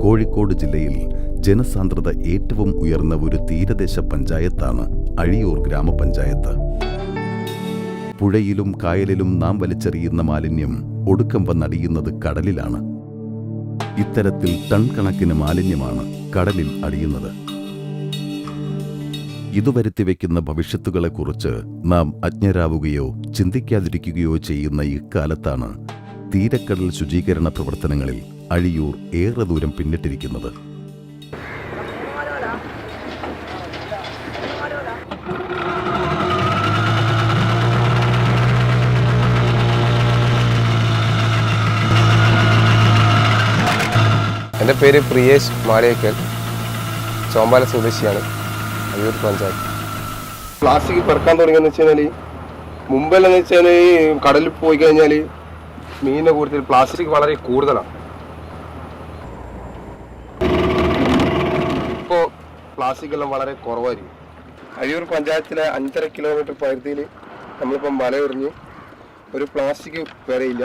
കോഴിക്കോട് ജില്ലയിൽ ജനസാന്ദ്രത ഏറ്റവും ഉയർന്ന ഒരു തീരദേശ പഞ്ചായത്താണ് അഴിയൂർ ഗ്രാമപഞ്ചായത്ത്. പുഴയിലും കായലിലും നാം വലിച്ചെറിയുന്ന മാലിന്യം ഒടുക്കം വന്നടിയുന്നത് കടലിലാണ്. ഇത്തരത്തിൽ ടൺ കണക്കിന് മാലിന്യമാണ് കടലിൽ അടിയുന്നത്. ഇത് വരുത്തിവെക്കുന്ന ഭവിഷ്യത്തുകളെക്കുറിച്ച് നാം അജ്ഞരാവുകയോ ചിന്തിക്കാതിരിക്കുകയോ ചെയ്യുന്ന ഇക്കാലത്താണ് തീരക്കടൽ ശുചീകരണ പ്രവർത്തനങ്ങളിൽ അഴിയൂർ ഏറെ ദൂരം പിന്നിട്ടിരിക്കുന്നത്. എൻ്റെ പേര് പ്രിയേഷ് മാളിയേക്കൽ, ചോമ്പാല സ്വദേശിയാണ്, അഴിയൂർ പഞ്ചായത്ത്. പ്ലാസ്റ്റിക് പെറുക്കാൻ തുടങ്ങിയെന്ന് വെച്ച് കഴിഞ്ഞാൽ മുമ്പെല്ലാന്ന് വെച്ചാൽ കടലിൽ പോയി കഴിഞ്ഞാൽ മീനിൻ്റെ കൂടുതൽ പ്ലാസ്റ്റിക് വളരെ കൂടുതലാണ്. ഇപ്പോൾ പ്ലാസ്റ്റിക് എല്ലാം വളരെ കുറവായിരിക്കും. അഴിയൂർ പഞ്ചായത്തിലെ 5.5 കിലോമീറ്റർ പരിധിയിൽ നമ്മളിപ്പം വലയെറിഞ്ഞ് ഒരു പ്ലാസ്റ്റിക് വരെയില്ല.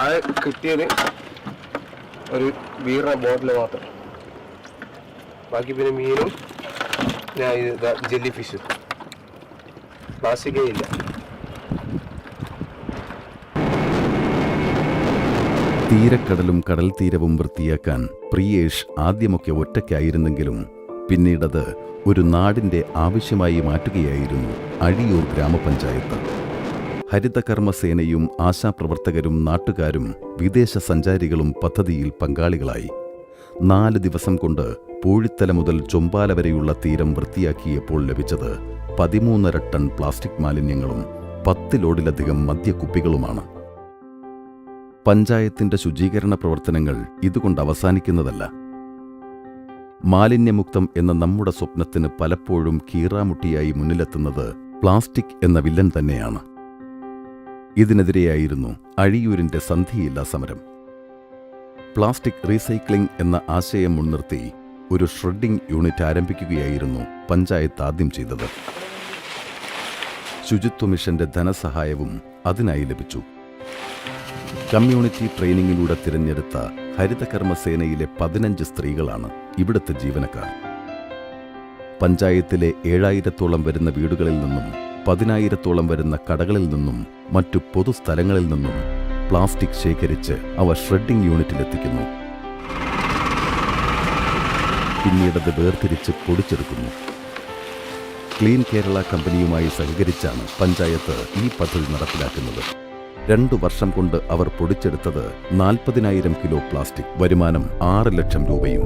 ആ കിട്ടിയത് ഒരു ബീറിൻ്റെ ബോട്ടിൽ മാത്രം. ബാക്കി പിന്നെ മീനും ജെല്ലി ഫിഷും, പ്ലാസ്റ്റിക്കേ ഇല്ല. തീരക്കടലും കടൽ തീരവും വൃത്തിയാക്കാൻ പ്രിയേഷ് ആദ്യമൊക്കെ ഒറ്റയ്ക്കായിരുന്നെങ്കിലും പിന്നീടത് ഒരു നാടിൻ്റെ ആവശ്യമായി മാറ്റുകയായിരുന്നു അഴിയൂർ ഗ്രാമപഞ്ചായത്ത്. ഹരിതകർമ്മസേനയും ആശാപ്രവർത്തകരും നാട്ടുകാരും വിദേശ സഞ്ചാരികളും പദ്ധതിയിൽ പങ്കാളികളായി. 4 ദിവസം കൊണ്ട് പൂഴിത്തല മുതൽ ചൊമ്പാല വരെയുള്ള തീരം വൃത്തിയാക്കിയപ്പോൾ ലഭിച്ചത് 13.5 ടൺ പ്ലാസ്റ്റിക് മാലിന്യങ്ങളും 10 ലോഡിലധികം മദ്യക്കുപ്പികളുമാണ്. പഞ്ചായത്തിന്റെ ശുചീകരണ പ്രവർത്തനങ്ങൾ ഇതുകൊണ്ട് അവസാനിക്കുന്നതല്ല. മാലിന്യമുക്തം എന്ന നമ്മുടെ സ്വപ്നത്തിന് പലപ്പോഴും കീറാമുട്ടിയായി മുന്നിലെത്തുന്നത് പ്ലാസ്റ്റിക് എന്ന വില്ലൻ തന്നെയാണ്. ഇതിനെതിരെയായിരുന്നു അഴിയൂരിന്റെ സന്ധിയില്ലാ സമരം. പ്ലാസ്റ്റിക് റീസൈക്ലിംഗ് എന്ന ആശയം മുൻനിർത്തി ഒരു ഷ്രെഡിംഗ് യൂണിറ്റ് ആരംഭിക്കുകയായിരുന്നു പഞ്ചായത്ത് ആദ്യം ചെയ്തത്. ശുചിത്വ മിഷന്റെ ധനസഹായവും അതിനായി ലഭിച്ചു. കമ്മ്യൂണിറ്റി ട്രെയിനിങ്ങിലൂടെ തിരഞ്ഞെടുത്ത ഹരിതകർമ്മസേനയിലെ 15 സ്ത്രീകളാണ് ഇവിടുത്തെ ജീവനക്കാർ. പഞ്ചായത്തിലെ 7000-ഓളം വരുന്ന വീടുകളിൽ നിന്നും 10,000-ഓളം വരുന്ന കടകളിൽ നിന്നും മറ്റു പൊതുസ്ഥലങ്ങളിൽ നിന്നും പ്ലാസ്റ്റിക് ശേഖരിച്ച് അവ ഷ്രെഡിംഗ് യൂണിറ്റിലെത്തിക്കുന്നു. പിന്നീടത് വേർതിരിച്ച് പൊടിച്ചെടുക്കുന്നു. ക്ലീൻ കേരള കമ്പനിയുമായി സഹകരിച്ചാണ് പഞ്ചായത്ത് ഈ പദ്ധതി നടപ്പിലാക്കുന്നത്. 2 വർഷം കൊണ്ട് അവർ പൊടിച്ചെടുത്തത് 40,000 കിലോ പ്ലാസ്റ്റിക്. വരുമാനം 6 ലക്ഷം രൂപയും.